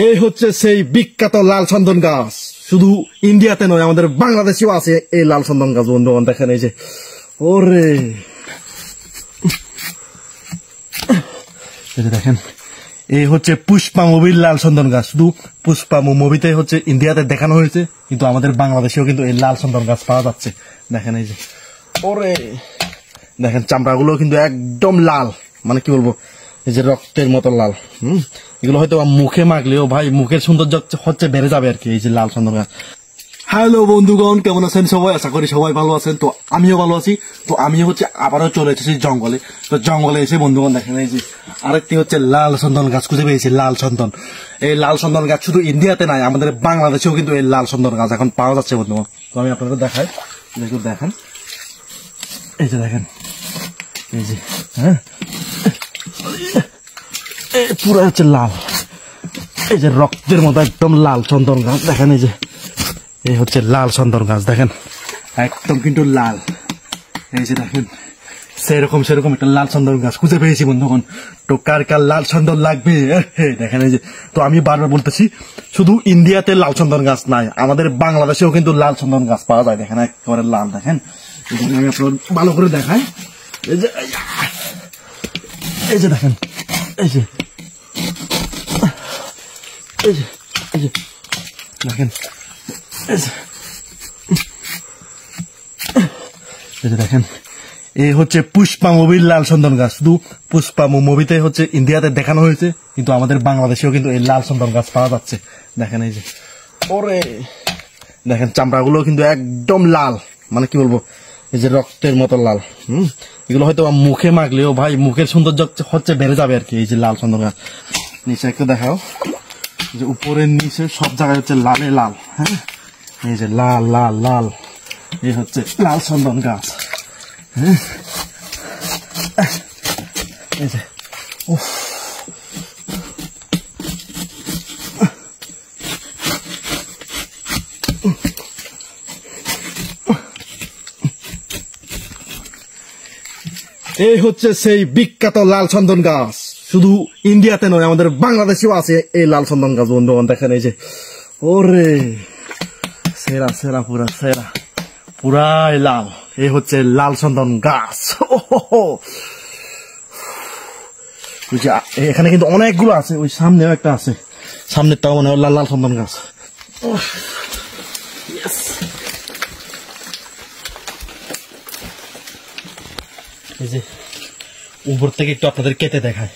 এই হচ্ছে সেই বিখ্যাত লাল চন্দন গাছ। শুধু ইন্ডিয়াতে নয়, আমাদের বাংলাদেশেও আছে এই লাল চন্দন গাছ। বন্ধুগণ দেখেন, এই যে ওরে দেখেন, এই হচ্ছে পুষ্পা মুভির লাল চন্দন গাছ। শুধু পুষ্পা মুভিতে হচ্ছে ইন্ডিয়াতে দেখানো হয়েছে, কিন্তু আমাদের বাংলাদেশেও কিন্তু এই লাল চন্দন গাছ পাওয়া যাচ্ছে। দেখেন এই যে ওরে দেখেন, চামড়াগুলো কিন্তু একদম লাল, মানে কি বলবো, এই যে রক্তের মতো লাল। এগুলো হয়তো মুখে মাখলেও ভাই মুখের সৌন্দর্য হচ্ছে বেড়ে যাবে আর কি। এই যে লাল চন্দন গাছ। হ্যালো বন্ধুগণ, কেমন আছেন সবাই? আশা করি সবাই ভালো আছেন। তো আমিও ভালো আছি। তো আমি হচ্ছে আবারও চলে এসেছি জঙ্গলে। তো জঙ্গলে এসে বন্ধুগণ দেখেন, এই যে আরেকটি হচ্ছে লাল চন্দন গাছ খুঁজে পেয়েছি। লাল চন্দন, এই লাল চন্দন গাছ শুধু ইন্ডিয়াতে নাই, আমাদের বাংলাদেশেও কিন্তু এই লাল চন্দন গাছ এখন পাওয়া যাচ্ছে বন্ধুগণ। তো আমি আপনাদের দেখাই, দেখেন এই যে দেখেন, এই যে হ্যাঁ পুরো হচ্ছে লাল, এই যে রক্তের মতো একদম লাল চন্দন গাছ। দেখেন এই যে এই হচ্ছে লাল চন্দন গাছ, দেখেন একদম কিন্তু লাল। এই যে দেখেন, সেরকম একটা লাল চন্দন গাছ খুঁজে পেয়েছি বন্ধুগণ। তো কার কার লাল চন্দন লাগবে দেখেন এই যে। তো আমি বারবার বলতেছি, শুধু ইন্ডিয়াতে লাল চন্দন গাছ নাই, আমাদের বাংলাদেশেও কিন্তু লাল চন্দন গাছ পাওয়া যায়। দেখেন একেবারে লাল। দেখেন আমি আপনার ভালো করে দেখাই, এই যে এই যে দেখেন, এই যে এই যে এই যে দেখেন, এই যে দেখেন, এই হচ্ছে পুষ্পা মুভির লাল চন্দন গাছ। শুধু পুষ্পা মুভিতে হচ্ছে ইন্ডিয়াতে দেখানো হয়েছে, কিন্তু আমাদের বাংলাদেশেও কিন্তু এই লাল চন্দন গাছ পাওয়া যাচ্ছে। দেখেন এই যে ওরে দেখেন, চামড়াগুলো কিন্তু একদম লাল, মানে কি বলবো, এই যে রক্তের মতো লাল। এগুলো হয়তো মুখে মাখলেও ভাই মুখের সৌন্দর্য হচ্ছে বেড়ে যাবে আর কি। এই যে লাল চন্দন গাছ। নিচে একটু দেখাও, যে উপরের নিচে সব জায়গায় হচ্ছে লালে লাল। হ্যাঁ, এই যে লাল লাল লাল, এই হচ্ছে লাল চন্দন গাছ। হ্যাঁ, এই যে এই হচ্ছে সেই বিখ্যাত লাল চন্দন গাছ। শুধু ইন্ডিয়াতে নয়, আমাদের বাংলাদেশেও আছে এই লাল চন্দন গাছ। বন্ধুগণ দেখেন, এই যে ওরে সেরা সেরা, পুরা সেরা, পুরাই লাল। এই হচ্ছে লাল চন্দন গাছ। এখানে কিন্তু অনেকগুলো আছে, ওই সামনেও একটা আছে, সামনের তাও মানে লাল লাল চন্দন গাছ। এই যে উপর থেকে একটু আপনাদের কেটে দেখায়,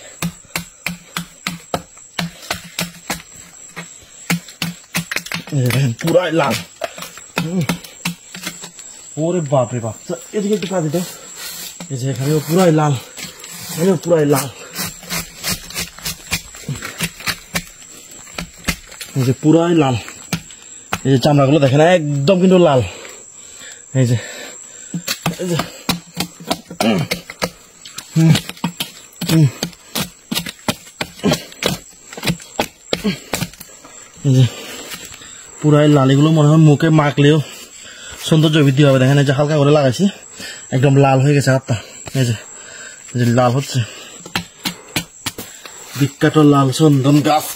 দেখেন পুরাই লাল। ওরে বাপ রে বাপ, এদিকে একটু কাজে তো, এই যে এখানেও পুরাই লাল, এখানেও পুরাই লাল, এই যে পুরাই লাল। এই যে চামড়াগুলো দেখেন একদম কিন্তু লাল। এই যে এই যে পুরাই লাল। এগুলো মনে হয় মুখে মাখলেও সৌন্দর্য বৃদ্ধি হবে। দেখেন এই যে হালকা করে লাগাইছি, একদম লাল হয়ে গেছে হাতটা। এই যে লাল হচ্ছে, বিখ্যাত লাল চন্দন গাছ।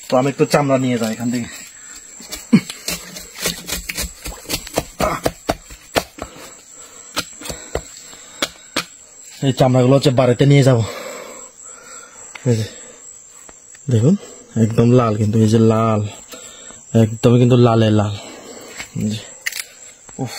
তো আমি একটু চামড়া নিয়ে যাই এখান থেকে। এই চামড়াগুলো হচ্ছে বাড়িতে নিয়ে যাব। দেখুন একদম লাল, কিন্তু এই যে লাল একদমই কিন্তু লালে লাল। উফ।